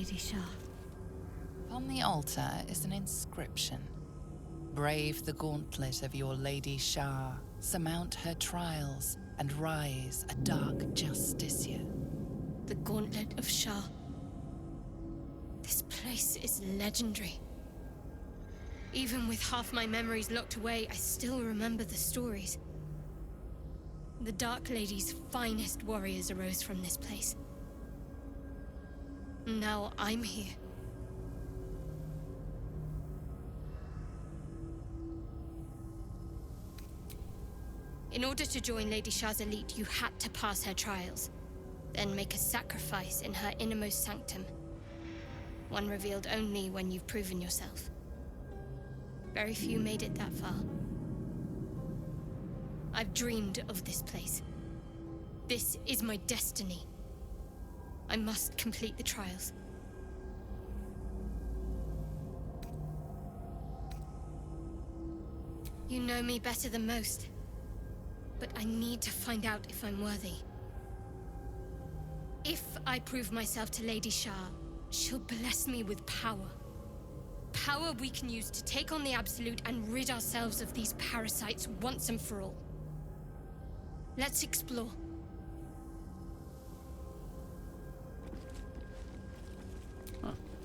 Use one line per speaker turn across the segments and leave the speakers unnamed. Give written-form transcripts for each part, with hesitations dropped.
Lady Shah?
On the altar is an inscription. Brave the gauntlet of your Lady Shah, surmount her trials, and rise a dark justiciar.
The Gauntlet of Shah. This place is legendary. Even with half my memories locked away, I still remember the stories. The Dark Lady's finest warriors arose from this place. Now I'm here. In order to join Lady Shah's elite, you had to pass her trials, then make a sacrifice in her innermost sanctum. One revealed only when you've proven yourself. Very few made it that far. I've dreamed of this place. This is my destiny. I must complete the trials. You know me better than most, but I need to find out if I'm worthy. If I prove myself to Lady Shah, she'll bless me with power. Power we can use to take on the Absolute and rid ourselves of these parasites once and for all. Let's explore.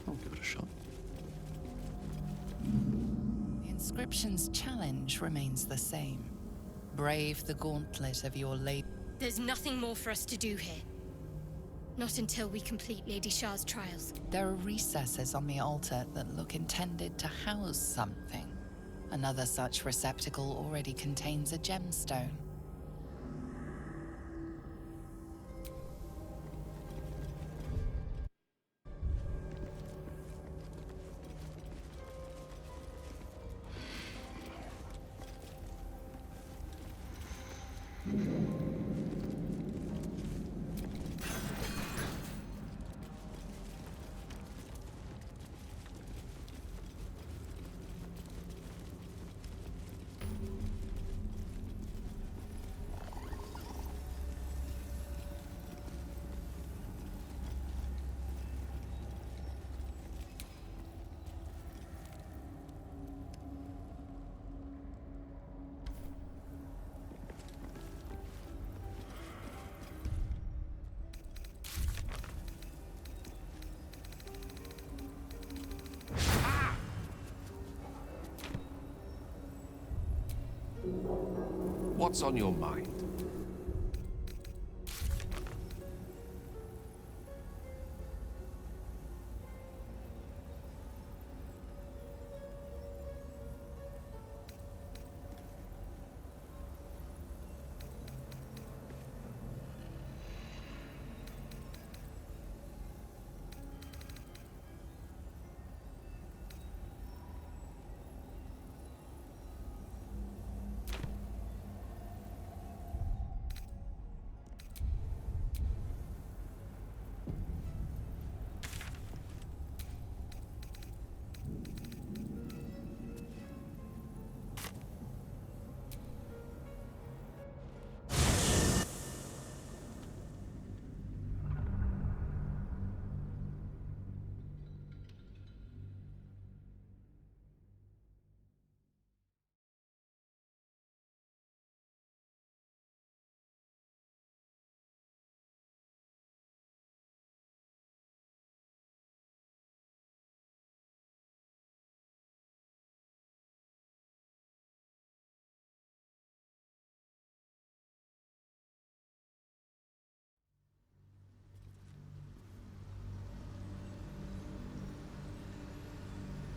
I'll give it a shot.
The inscription's challenge remains the same. Brave the gauntlet of your lady.
There's nothing more for us to do here. Not until we complete Lady Shah's trials.
There are recesses on the altar that look intended to house something. Another such receptacle already contains a gemstone.
What's on your mind?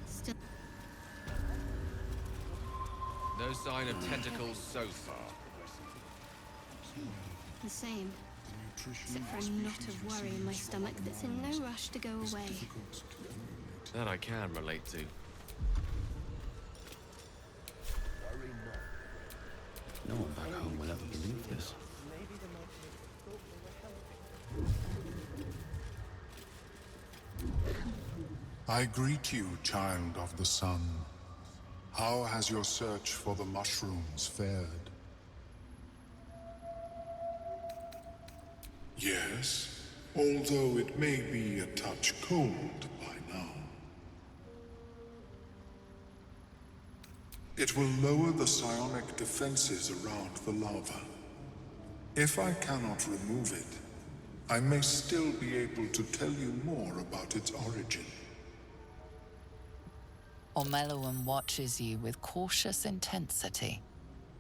Still.
No sign of tentacles so far.
The same. Except for a knot of worry in my stomach that's in no rush to go away.
That I can relate to.
No one back home will ever believe this.
I greet you, child of the sun. How has your search for the mushrooms fared? Yes? although it may be a touch cold by now. It will lower the psionic defenses around the lava. If I cannot remove it, I may still be able to tell you more about its origin.
Ormeluum watches you with cautious intensity.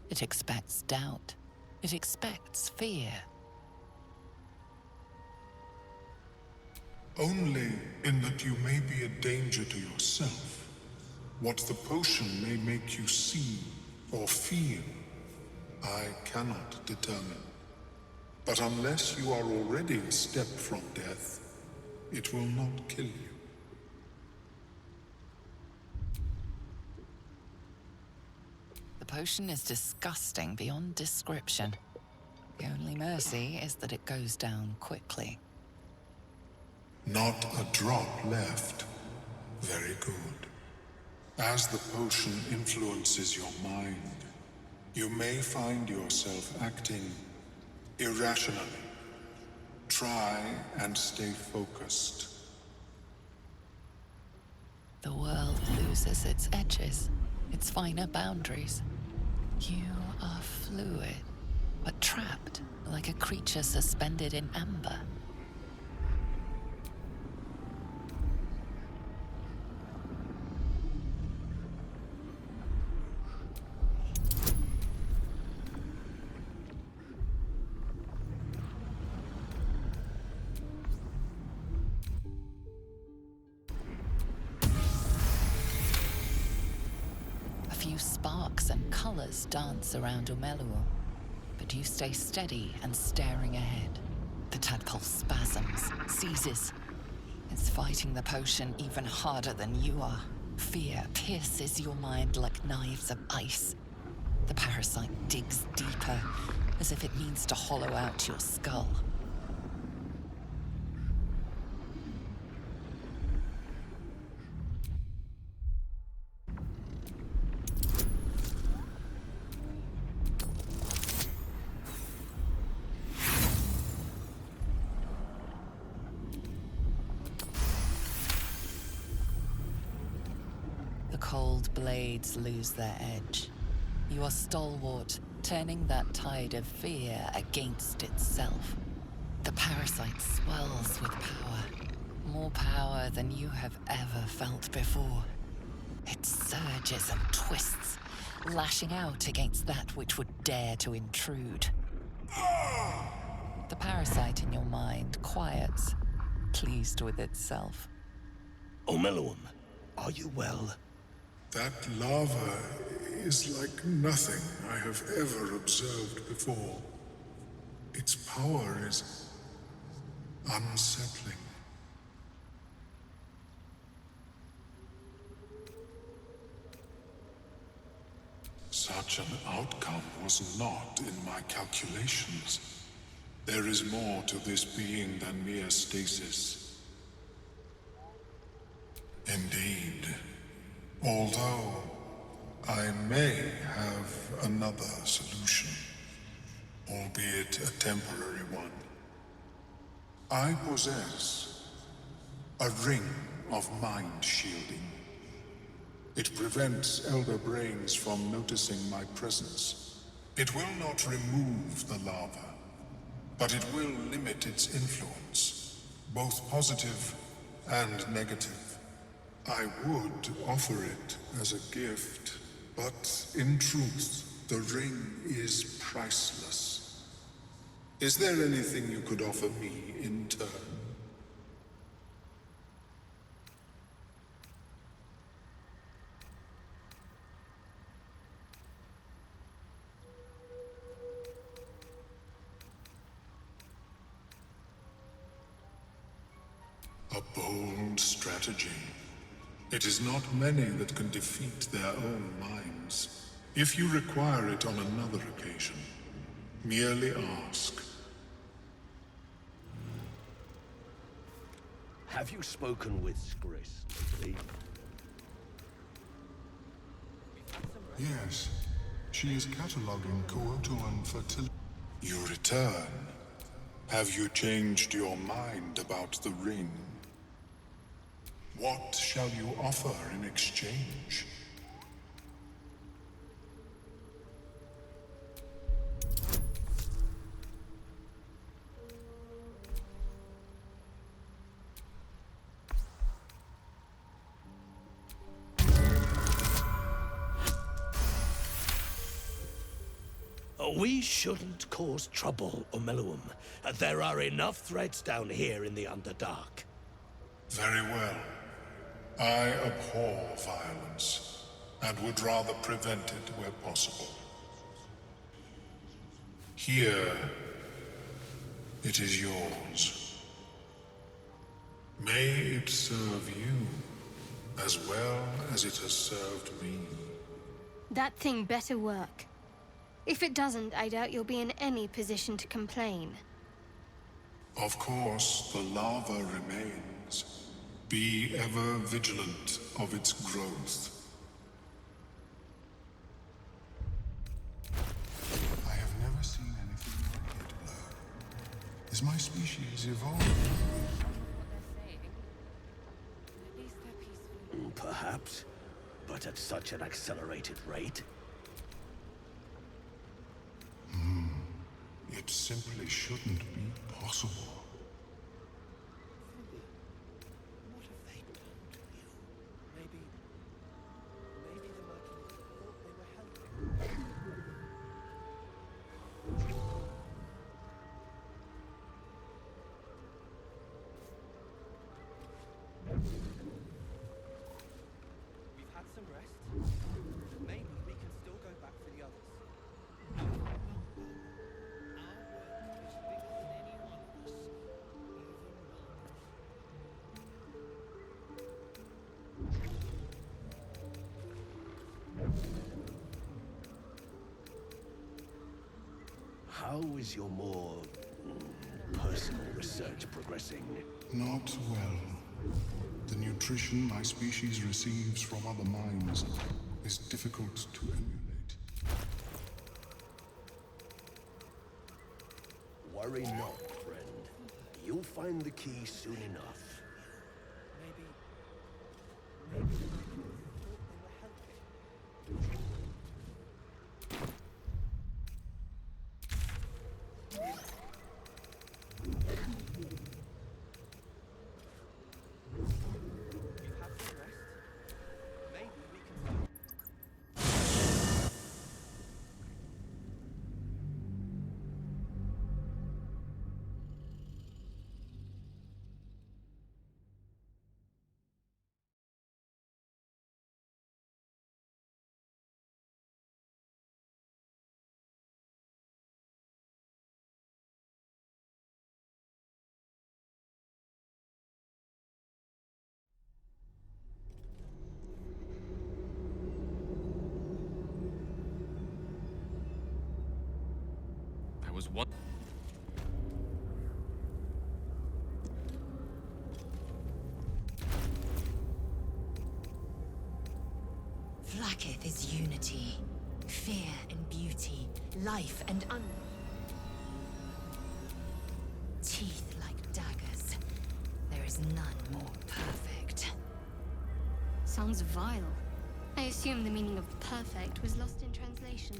It expects doubt. It expects fear.
Only in that you may be a danger to yourself. What the potion may make you see or feel, I cannot determine. But unless you are already a step from death, it will not kill you.
The potion is disgusting beyond description. The only mercy is that it goes down quickly.
Not a drop left. Very good. As the potion influences your mind, you may find yourself acting irrationally. Try and stay focused.
The world loses its edges, its finer boundaries. You are fluid, but trapped like a creature suspended in amber. Sparks and colors dance around Ormeluum, but you stay steady and staring ahead. The tadpole spasms, seizes. It's fighting the potion even harder than you are. Fear pierces your mind like knives of ice. The parasite digs deeper, as if it needs to hollow out your skull. Cold blades lose their edge. You are stalwart, turning that tide of fear against itself. The parasite swells with power. More power than you have ever felt before. It surges and twists, lashing out against that which would dare to intrude. The parasite in your mind quiets, pleased with itself.
Ormeluum, are you well?
That lava is like nothing I have ever observed before. Its power is unsettling. Such an outcome was not in my calculations. There is more to this being than mere stasis. Indeed. Although I may have another solution, albeit a temporary one. I possess a ring of mind shielding. It prevents elder brains from noticing my presence. It will not remove the lava, but it will limit its influence, both positive and negative. I would offer it as a gift, but in truth, the ring is priceless. Is there anything you could offer me in turn? A bold strategy. It is not many that can defeat their own minds. If you require it on another occasion, merely ask.
Have you spoken with Skris lately?
Yes, she is cataloguing coatoan fertility. You return. Have you changed your mind about the ring? What shall you offer in exchange?
We shouldn't cause trouble, Omeluum. There are enough threats down here in the Underdark.
Very well. I abhor violence, and would rather prevent it where possible. Here, it is yours. May it serve you, as well as it has served me.
That thing better work. If it doesn't, I doubt you'll be in any position to complain.
Of course, the lava remains. Be ever vigilant of its growth. I have never seen anything like it, Blur. Is my species evolving?
Perhaps, but at such an accelerated rate.
It simply shouldn't be possible.
What have they done to you? Maybe the merchants thought they were helping.
We've had some rest. Maybe we can still go back for the others.
How is your more personal research progressing?
Not well. The nutrition my species receives from other minds is difficult to emulate.
Worry not, friend. You'll find the key soon enough.
Maybe the merchants thought they were helping. We've had some rest. Maybe we can still...
There was one.
Vlaakith is unity, fear and beauty, life and teeth like daggers. There is none more perfect.
Sounds vile. I assume the meaning of perfect was lost in translation.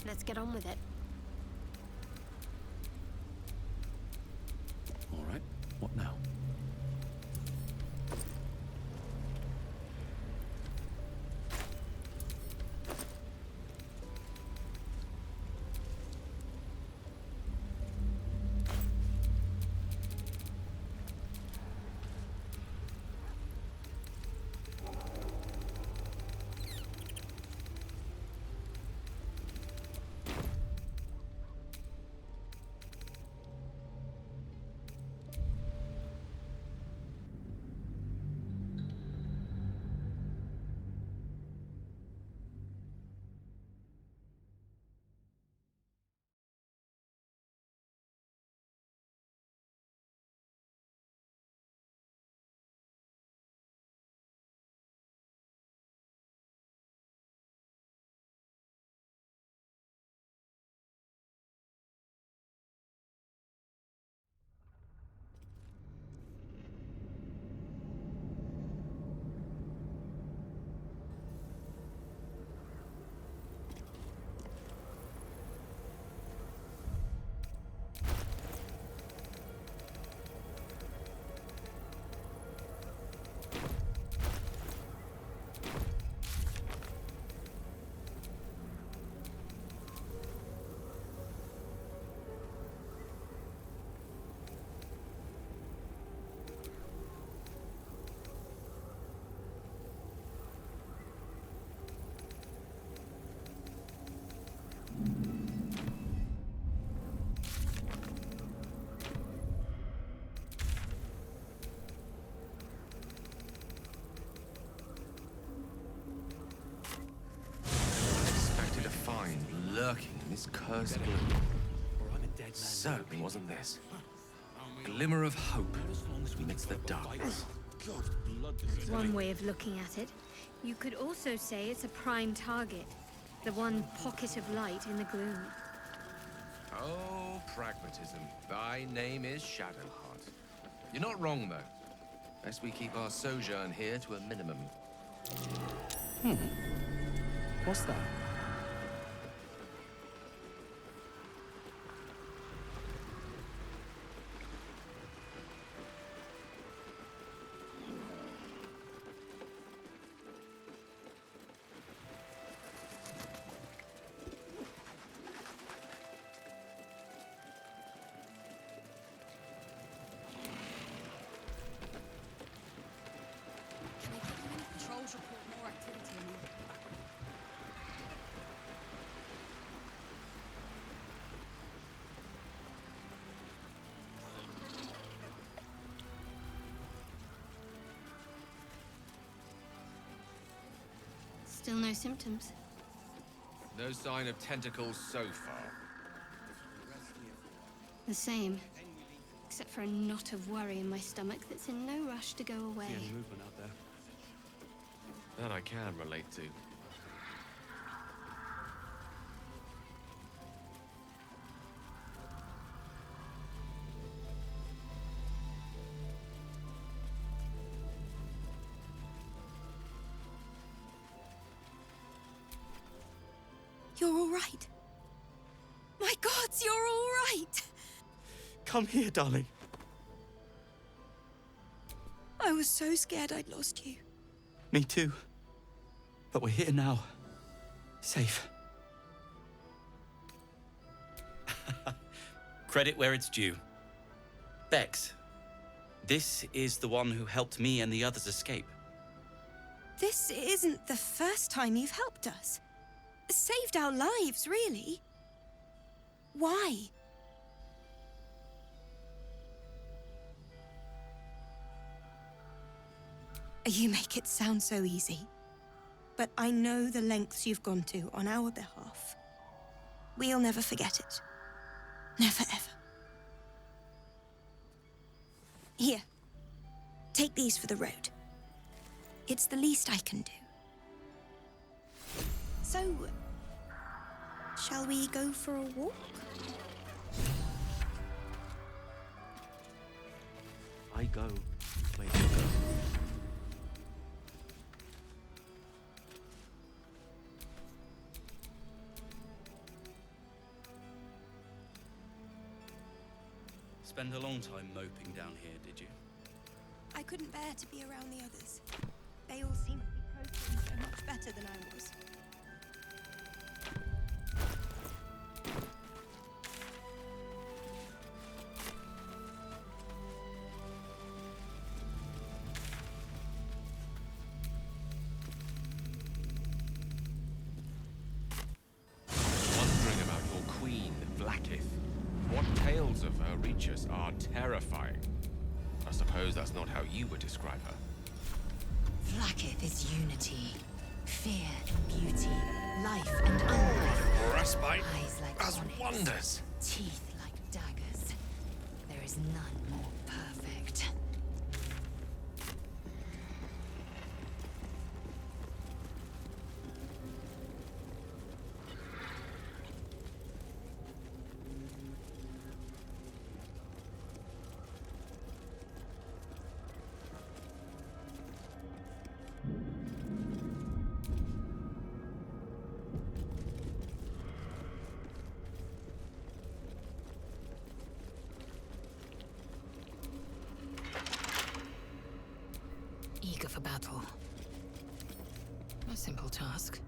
Let's get on with it.
All right, what now?
Expected to find lurking in this cursed gloom.
Or I'm a dead man.
Certainly wasn't this. Glimmer of hope amidst the darkness.
One way of looking at it. You could also say it's a prime target. The one pocket of light in the gloom.
Oh, pragmatism. Thy name is Shadowheart. You're not wrong, though. Best we keep our sojourn here to a minimum.
What's that?
Can I get you any patrols report more activity in there?
Still no symptoms.
No sign of tentacles so far.
The same. Except for a knot of worry in my stomach that's in no rush to go away.
See any movement out there?
That I can relate to.
You're all right. My gods, you're all right.
Come here, darling.
I was so scared I'd lost you.
Me too. But we're here now. Safe.
Credit where it's due. Bex, this is the one who helped me and the others escape.
This isn't the first time you've helped us. Saved our lives, really. Why? You make it sound so easy. But I know the lengths you've gone to on our behalf. We'll never forget it. Never, ever. Here. Take these for the road. It's the least I can do. So, shall we go for a walk?
I go where you go.
spend a long time moping down here, did you?
I couldn't bear to be around the others. They all seemed to be coping so much better than I was.
Wondering about your queen, Vlaakith. What tales of her reach us are terrifying. I suppose that's not how you would describe her.
Vlaakith is unity, fear and beauty, life and unlife.
Respite
Eyes like
as
onyx,
wonders.
teeth like daggers. There is none more perfect. Eager for battle. A simple task.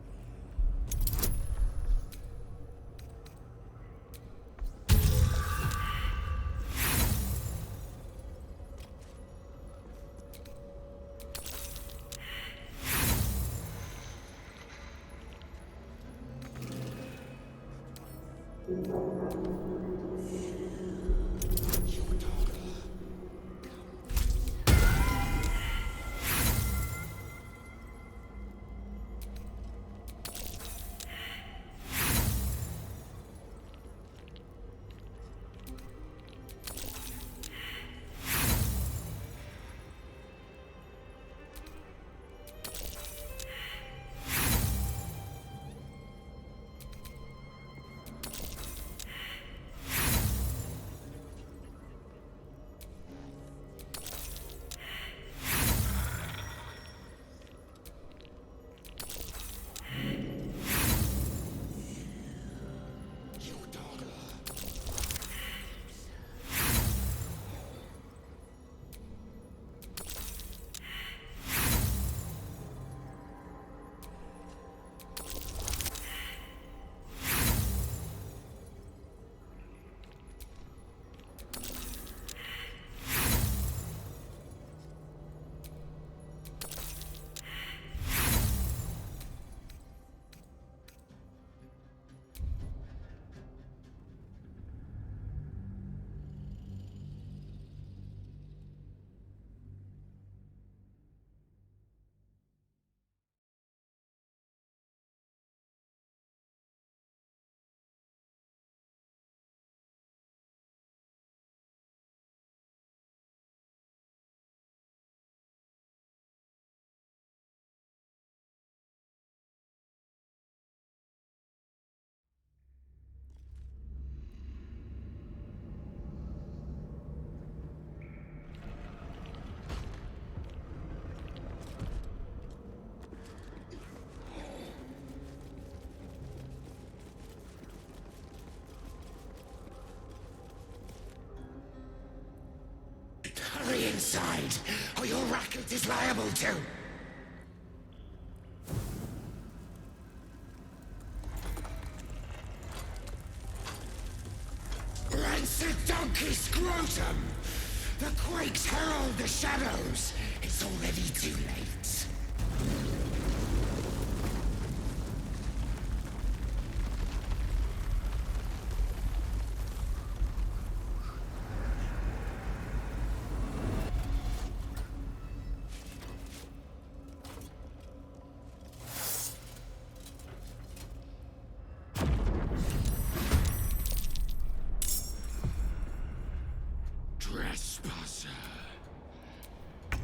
Hurry inside, or your racket is liable to. Rancid donkey scrotum! The quakes herald the shadows. It's already too late. Trespasser.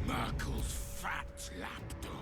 Merkel's fat lapdog.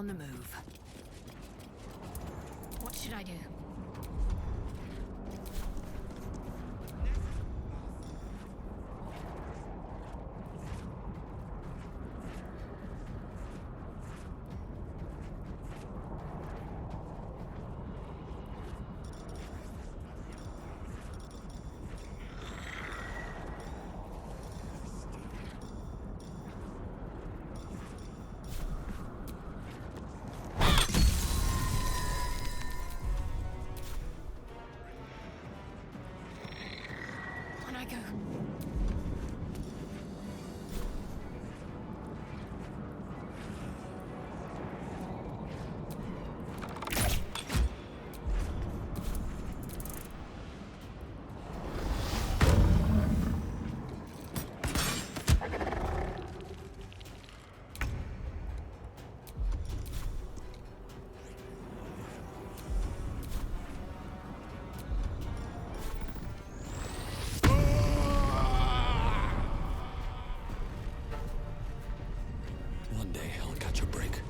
On the move.
What should I do? On I go.
One day I'll catch a break.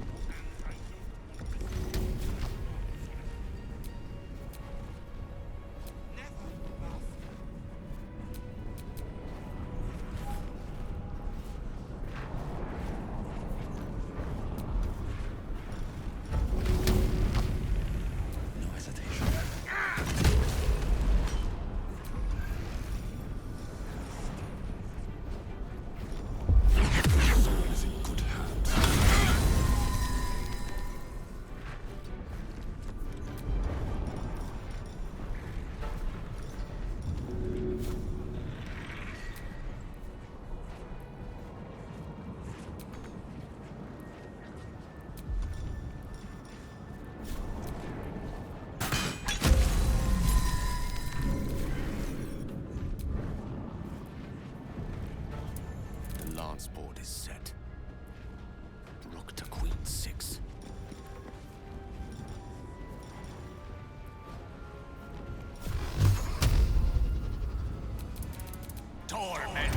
No hesitation. Soul is in good hands.
The lance board is set. Rook to queen 6. Torment!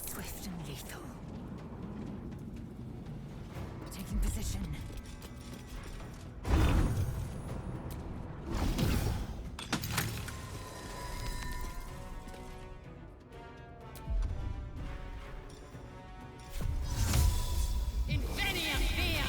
Swift and lethal. Taking position.
Infinium Fiat!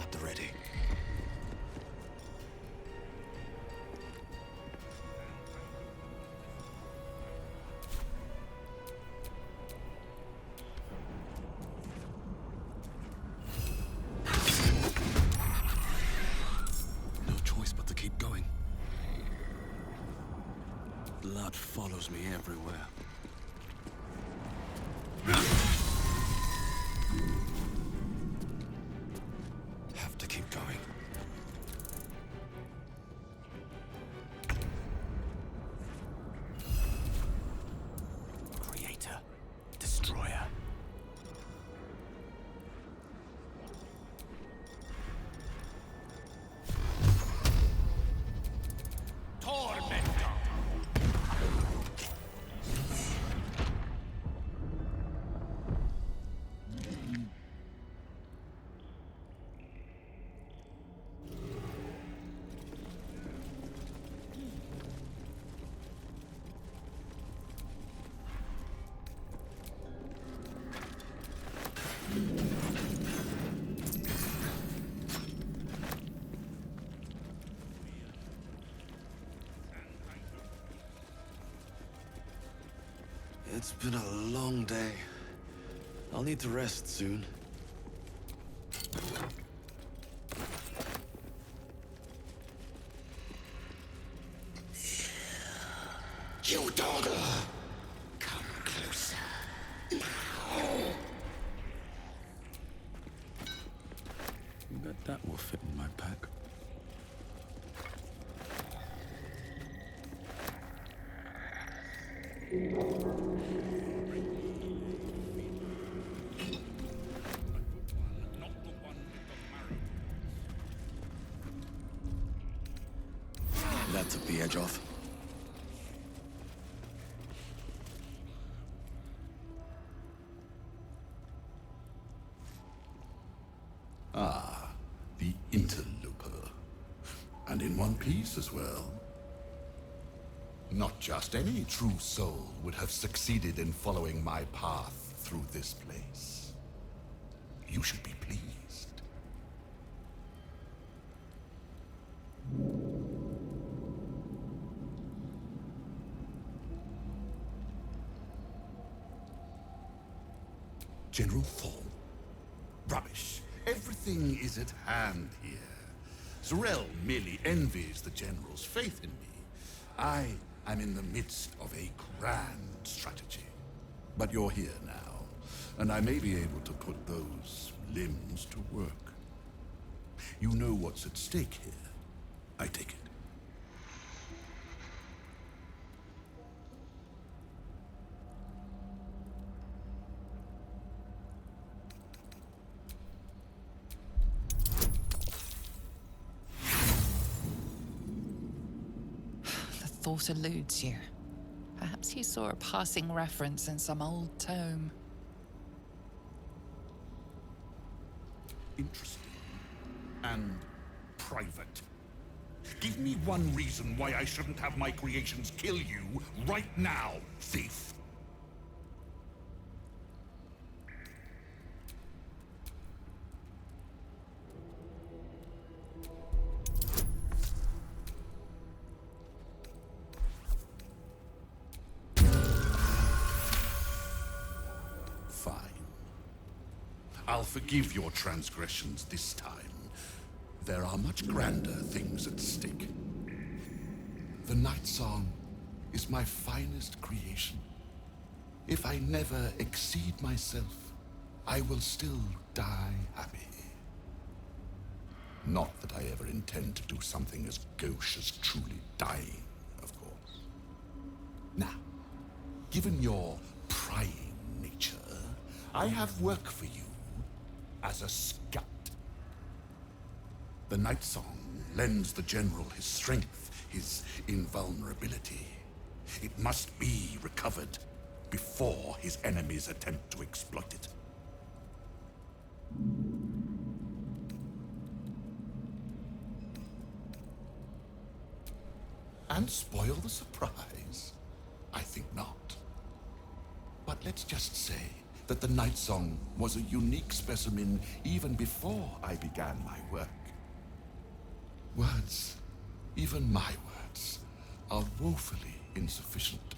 At the ready. No choice but to keep going. Blood follows me everywhere. Have to keep going.
Creator. Destroyer. Tormentor!
It's been a long day. I'll need to rest soon.
You dawdler! Come closer. Now!
Bet that will fit in my pack. That took the edge off.
Ah, the interloper. And in one piece as well. Not just any true soul would have succeeded in following my path through this place. You should be pleased. General Thorn. Rubbish. Everything is at hand here. Zarel merely envies the General's faith in me. I am in the midst of a grand strategy. But you're here now, and I may be able to put those limbs to work. You know what's at stake here, I take it.
Thought eludes you. Perhaps you saw a passing reference in some old tome.
Interesting. And private. Give me one reason why I shouldn't have my creations kill you right now, thief. I'll forgive your transgressions this time. There are much grander things at stake. The Night Song is my finest creation. If I never exceed myself, I will still die happy. Not that I ever intend to do something as gauche as truly dying, of course. Now, given your prying nature, I have work for you. As a scout. The Night Song lends the General his strength, his invulnerability. It must be recovered before his enemies attempt to exploit it. And spoil the surprise? I think not. But let's just say that the Night Song was a unique specimen even before I began my work. Words, even my words, are woefully insufficient.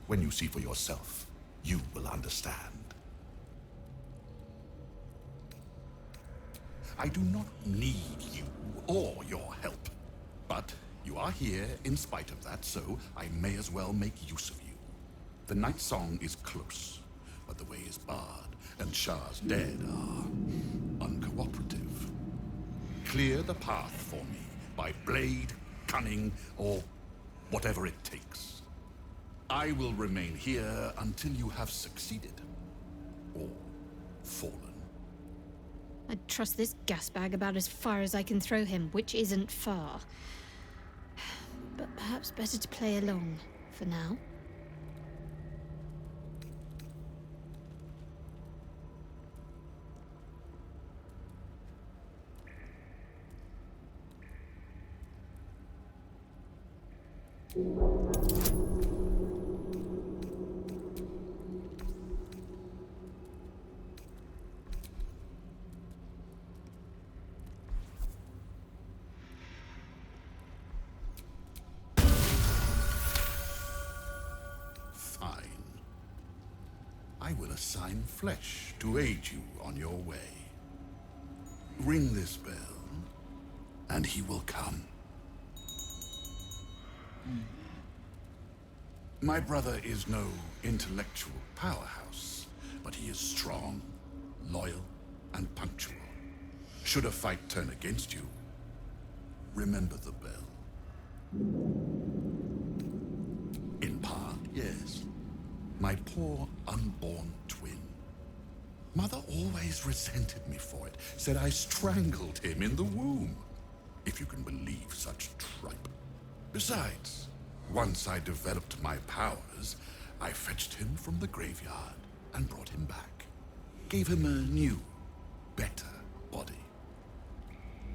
When you see for yourself, you will understand. I do not need you or your help, but you are here in spite of that, so I may as well make use of you. The Night Song is close. But the way is barred, and Shah's dead are uncooperative. Clear the path for me by blade, cunning, or whatever it takes. I will remain here until you have succeeded, or fallen.
I'd trust this gasbag about as far as I can throw him, which isn't far. But perhaps better to play along, for now.
Fine. assign Flesh to aid you on your way. Ring this bell, and he will come. My brother is no intellectual powerhouse, but he is strong, loyal, and punctual. Should a fight turn against you, remember the bell. In part, yes. My poor unborn twin. Mother always resented me for it, said I strangled him in the womb. If you can believe such tripe. Besides, once I developed my powers, I fetched him from the graveyard and brought him back. Gave him a new, better body.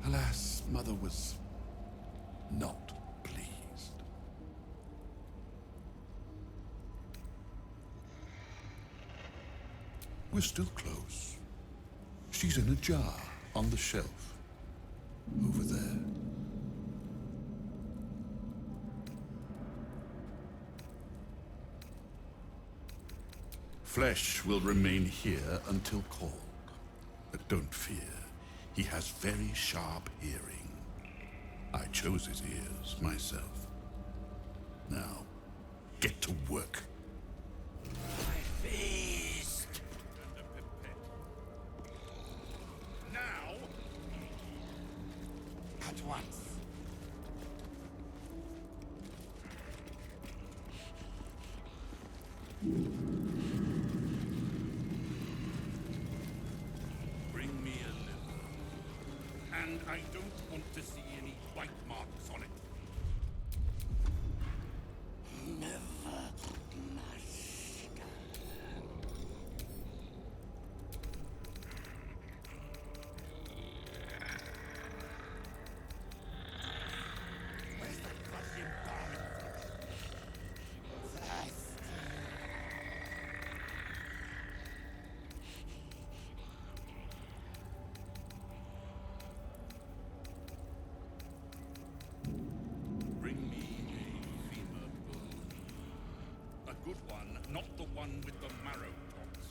Alas, Mother was not pleased. We're still close. She's in a jar on the shelf. Over there. Flesh will remain here until called. But don't fear, he has very sharp hearing. I chose his ears myself. Now, get to work.
My feast!
Now!
At once.
Bring me a liver. And I don't want to see any white marks on it.
Never, master. Where's that Russian bomb? Thirsty.
Bring me a femur bone. A good one, not the one with the marrow pots.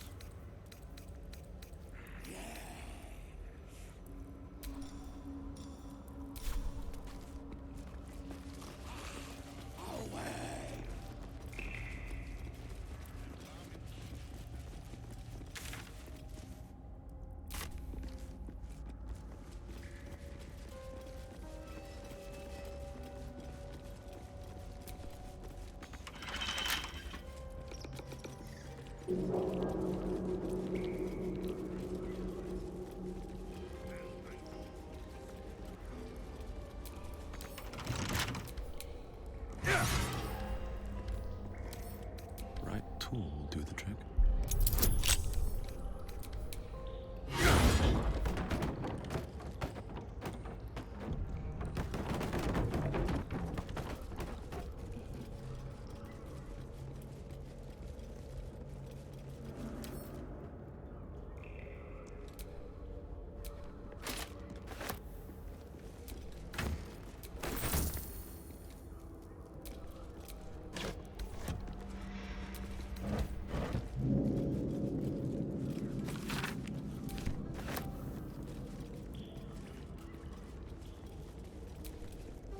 Right tool will do the trick.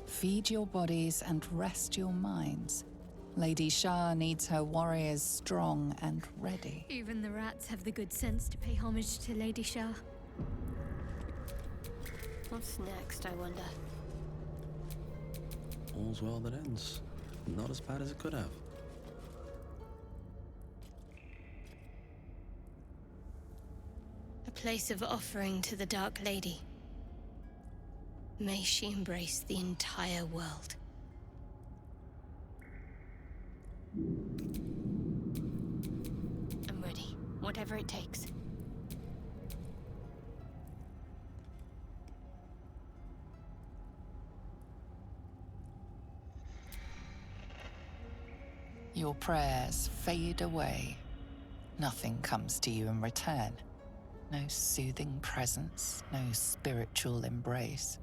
Feed your bodies and rest your minds. Lady Shah needs her warriors strong and ready.
Even the rats have the good sense to pay homage to Lady Shah. What's next, I wonder?
All's well that ends. Not as bad as it could have.
A place of offering to the Dark Lady. May she embrace the entire world. I'm ready, whatever it takes.
Your prayers fade away. Nothing comes to you in return. No soothing presence, no spiritual embrace.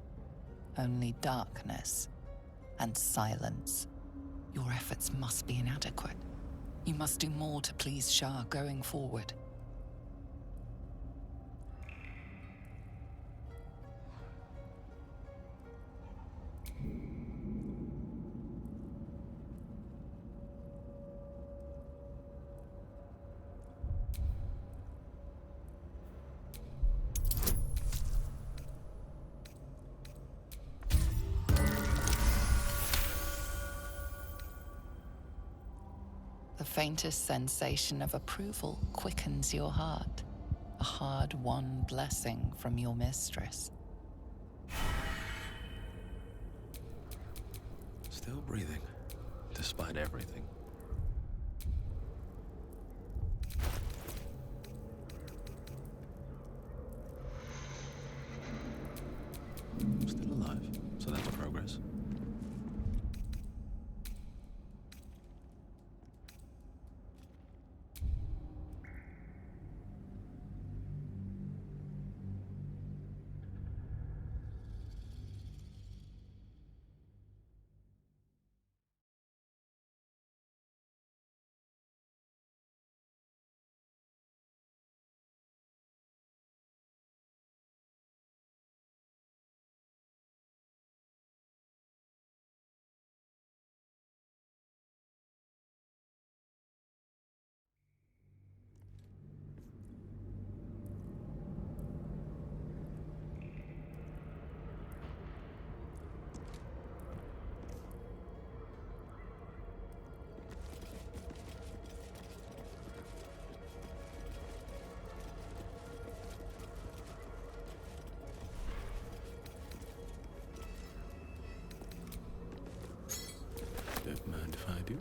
Only darkness and silence. Your efforts must be inadequate. You must do more to please Shah going forward. The faintest sensation of approval quickens your heart, a hard-won blessing from your mistress.
Still breathing, despite everything. Still alive, so that's progress. Don't mind if I do.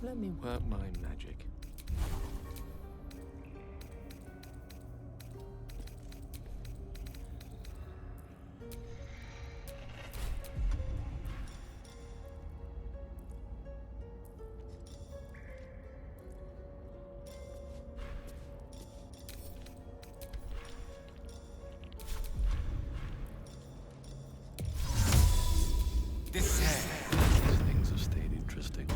Let me work my magic. Things have stayed interesting.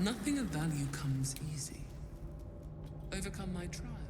Nothing of value comes easy. Overcome my trial.